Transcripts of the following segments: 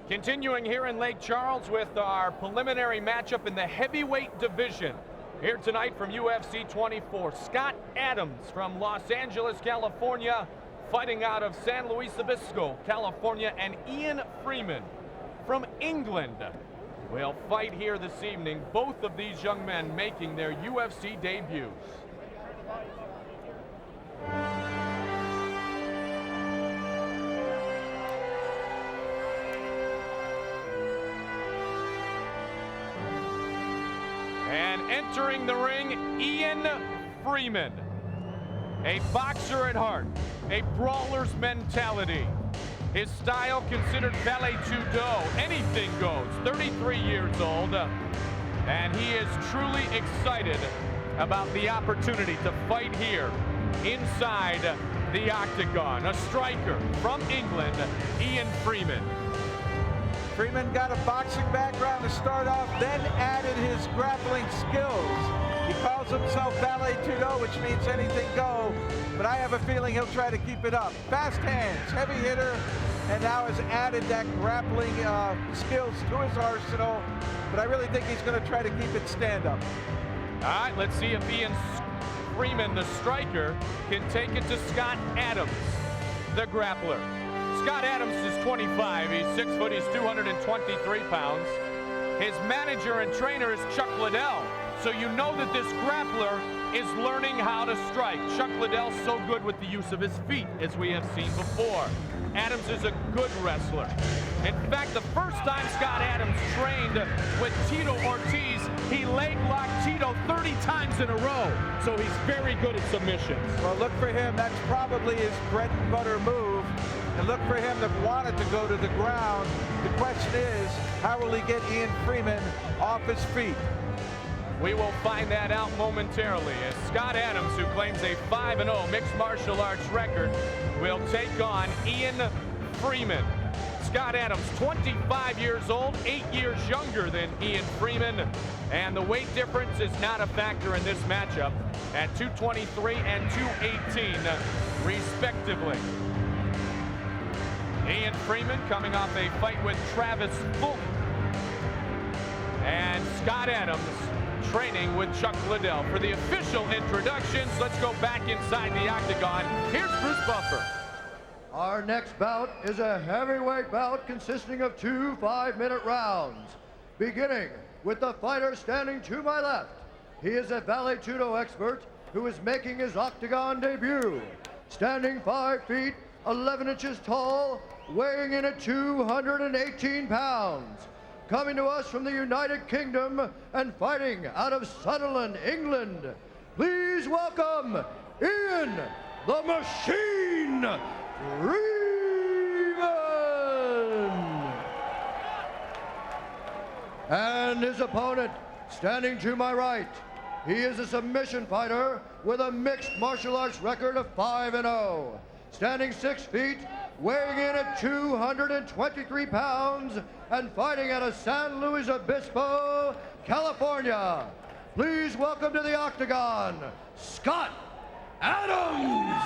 Continuing here in Lake Charles with our preliminary matchup in the heavyweight division. Here tonight from UFC 24, Scott Adams from Los Angeles, California, fighting out of San Luis Obispo, California, and Ian Freeman from England will fight here this evening. Both of these young men making their UFC debuts. And entering the ring, Ian Freeman. A boxer at heart, a brawler's mentality. His style considered ballet judo, anything goes. 33 years old, and he is truly excited about the opportunity to fight here inside the octagon. A striker from England, Ian Freeman. Freeman got a boxing background to start off, then added his grappling skills. He calls himself ballet judo, which means anything go, but I have a feeling he'll try to keep it up. Fast hands, heavy hitter, and now has added that grappling skills to his arsenal, but I really think he's going to try to keep it stand-up. All right, let's see if Ian Freeman, the striker, can take it to Scott Adams, the grappler. Scott Adams is 25, he's 6 foot, he's 223 pounds. His manager and trainer is Chuck Liddell, so you know that this grappler is learning how to strike. Chuck Liddell's so good with the use of his feet, as we have seen before. Adams is a good wrestler. In fact, the first time Scott Adams trained with Tito Ortiz, he leg locked Tito 30 times in a row, so he's very good at submissions. Well, look for him, that's probably his bread and butter move. And look for him to want it to go to the ground. The question is, how will he get Ian Freeman off his feet? We will find that out momentarily as Scott Adams, who claims a 5-0 mixed martial arts record, will take on Ian Freeman. Scott Adams, 25 years old, 8 years younger than Ian Freeman, and the weight difference is not a factor in this matchup at 223 and 218, respectively. Ian Freeman coming off a fight with Travis Fulton. And Scott Adams training with Chuck Liddell. For the official introductions, let's go back inside the octagon. Here's Bruce Buffer. Our next bout is a heavyweight bout consisting of 2 5-minute rounds. Beginning with the fighter standing to my left. He is a ballet judo expert who is making his octagon debut. Standing 5 feet, 11 inches tall, weighing in at 218 pounds. Coming to us from the United Kingdom and fighting out of Sunderland, England. Please welcome Ian the Machine Freeman. And his opponent, standing to my right. He is a submission fighter with a mixed martial arts record of 5-0. Standing 6 feet, weighing in at 223 pounds, and fighting out of San Luis Obispo, California. Please welcome to the octagon, Scott Adams.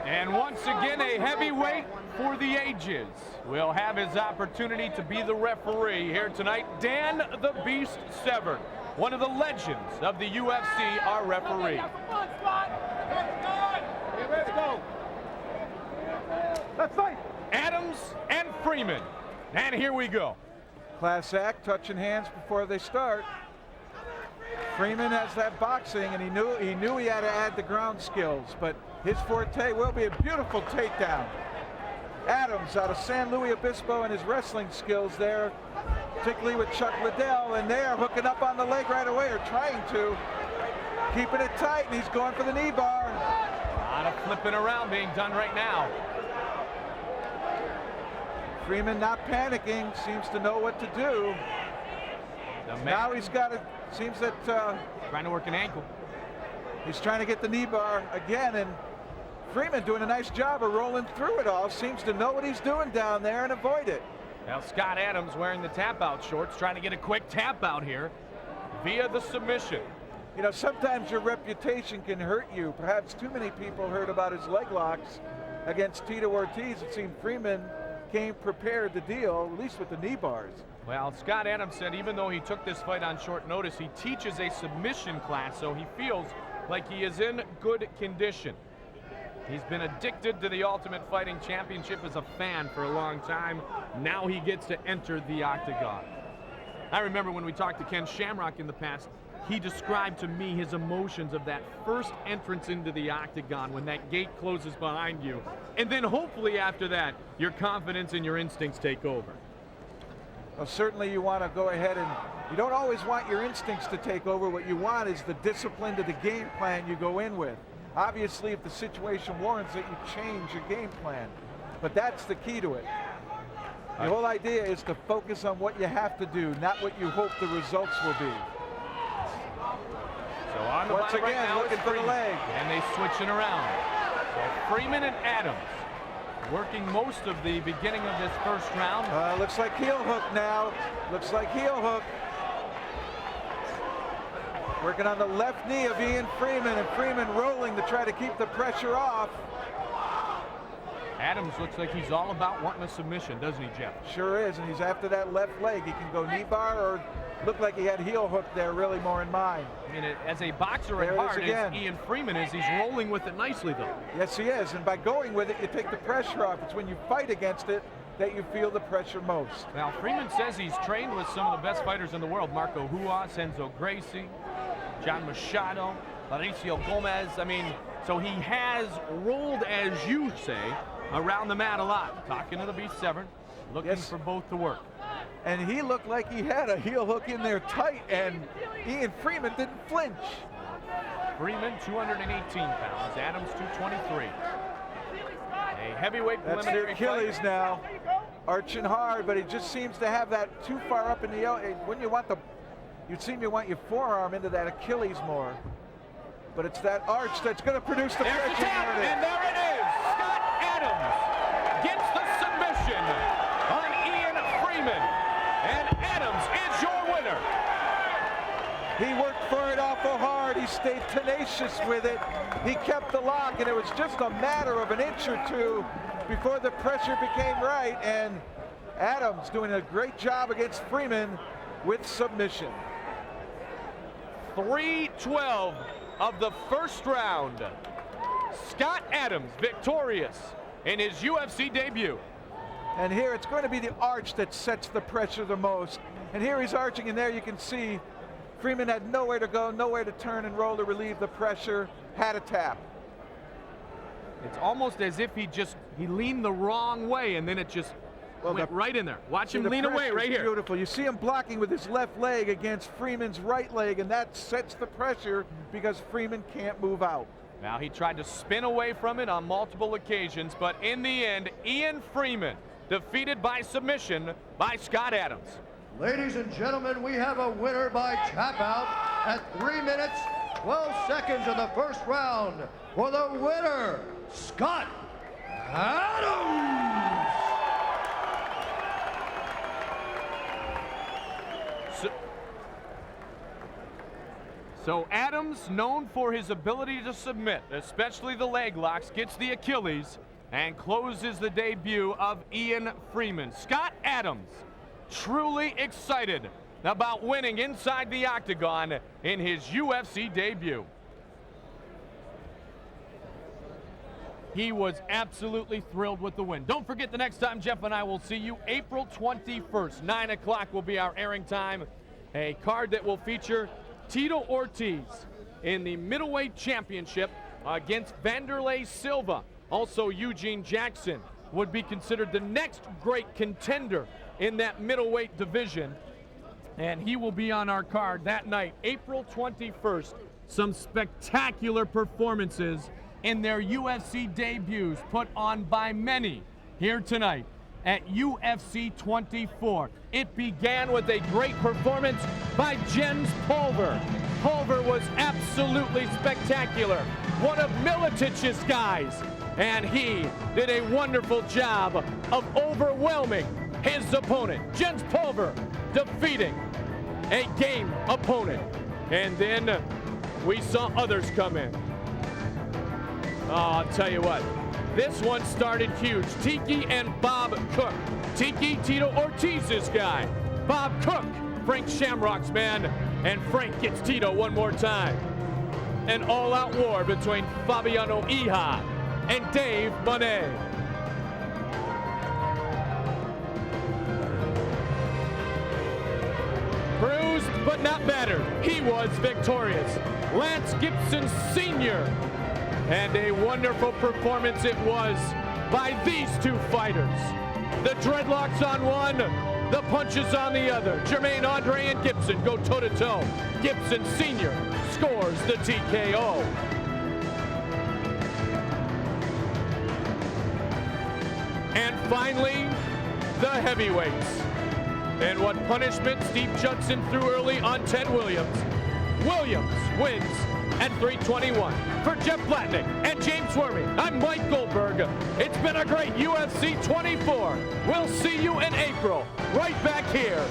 And once again, a heavyweight for the ages will have his opportunity to be the referee here tonight. Dan the Beast Severn, one of the legends of the UFC, our referee. Let's go. Let's fight. Adams and Freeman. And here we go. Class act, touching hands before they start. Freeman has that boxing, and he knew he had to add the ground skills, but his forte will be a beautiful takedown. Adams out of San Luis Obispo and his wrestling skills there, particularly with Chuck Liddell, and they are hooking up on the leg right away, or trying to. Keeping it tight, and he's going for the knee bar. A lot of flipping around being done right now. Freeman not panicking, seems to know what to do. Now he's got it, seems that trying to work an ankle. He's trying to get the knee bar again, and Freeman doing a nice job of rolling through it all. Seems to know what he's doing down there and avoid it. Now Scott Adams wearing the tap out shorts, trying to get a quick tap out here via the submission. You know, sometimes your reputation can hurt you. Perhaps too many people heard about his leg locks against Tito Ortiz. It seemed Freeman came prepared to deal, at least with the knee bars. Well, Scott Adams said even though he took this fight on short notice, he teaches a submission class, so he feels like he is in good condition. He's been addicted to the Ultimate Fighting Championship as a fan for a long time. Now he gets to enter the octagon. I remember when we talked to Ken Shamrock in the past, he described to me his emotions of that first entrance into the octagon when that gate closes behind you. And then hopefully after that, your confidence and your instincts take over. Well, certainly you want to go ahead and you don't always want your instincts to take over. What you want is the discipline to the game plan you go in with. Obviously, if the situation warrants it, you change your game plan. But that's the key to it. The whole idea is to focus on what you have to do, not what you hope the results will be. So on the Once line again, right now looking is for the Freeman, leg. and they switching around. So Freeman and Adams working most of the beginning of this first round. Looks like heel hook now. Looks like heel hook. Working on the left knee of Ian Freeman, and Freeman rolling to try to keep the pressure off. Adams looks like he's all about wanting a submission, doesn't he, Jeff? Sure is, and he's after that left leg. He can go knee bar or look like he had heel hook there really more in mind. I mean, as a boxer There at it is heart, again. as Ian Freeman is, he's rolling with it nicely, though. Yes, he is, and by going with it, you take the pressure off. It's when you fight against it that you feel the pressure most. Now, Freeman says he's trained with some of the best fighters in the world. Marco Huas, Enzo Gracie, John Machado, Mauricio Gomez. I mean, so he has rolled, as you say, around the mat a lot. Talking to the B7, looking Yes. for both to work. And he looked like he had a heel hook in there tight, and Ian Freeman didn't flinch. Freeman, 218 pounds. Adams, 223. A heavyweight That's preliminary their Achilles fight. now, arching hard, but he just seems to have that too far up in the elbow. When you want you'd seem you want your forearm into that Achilles more. But it's that arch that's going to produce the There's the pressure. tap, and there it is. Scott Adams gets the submission on Ian Freeman. And Adams is your winner. He worked for it awful hard. He stayed tenacious with it. He kept the lock, and it was just a matter of an inch or two before the pressure became right. And Adams doing a great job against Freeman with submission. 3:12 of the first round. Scott Adams victorious in his UFC debut. And here it's going to be the arch that sets the pressure the most. And here he's arching, and there you can see Freeman had nowhere to go, nowhere to turn and roll to relieve the pressure, had a tap. It's almost as if he leaned the wrong way, and then it just went right in there. Watch him lean away right here. Beautiful. You see him blocking with his left leg against Freeman's right leg, and that sets the pressure because Freeman can't move out. Now he tried to spin away from it on multiple occasions, but in the end, Ian Freeman defeated by submission by Scott Adams. Ladies and gentlemen, we have a winner by tap out at 3 minutes, 12 seconds of the first round. For the winner, Scott Adams! So Adams, known for his ability to submit, especially the leg locks, gets the Achilles and closes the debut of Ian Freeman. Scott Adams, truly excited about winning inside the octagon in his UFC debut. He was absolutely thrilled with the win. Don't forget, the next time Jeff and I will see you, April 21st, 9 o'clock will be our airing time. A card that will feature Tito Ortiz in the middleweight championship against Vanderlei Silva. Also, Eugene Jackson would be considered the next great contender in that middleweight division. And he will be on our card that night, April 21st. Some spectacular performances in their UFC debuts put on by many here tonight at UFC 24. It began with a great performance by Jens Pulver. Pulver was absolutely spectacular, one of Militich's guys, and he did a wonderful job of overwhelming his opponent. Jens Pulver defeating a game opponent. And then we saw others come in. Oh, I'll tell you what, this one started huge. Tiki and Bob Cook. Tiki, Tito Ortiz's guy. Bob Cook, Frank Shamrock's man, and Frank gets Tito one more time. An all-out war between Fabiano Iha and Dave Monet. Bruised but not battered, he was victorious. Lance Gibson Sr. And a wonderful performance it was by these two fighters. The dreadlocks on one, the punches on the other. Jermaine, Andre, and Gibson go toe-to-toe. Gibson Sr. scores the TKO. And finally, the heavyweights. And what punishment Steve Judson threw early on Ted Williams. Williams wins at 321. For Jeff Blatnick and James Wormy, I'm Mike Goldberg. It's been a great UFC 24. We'll see you in April, right back here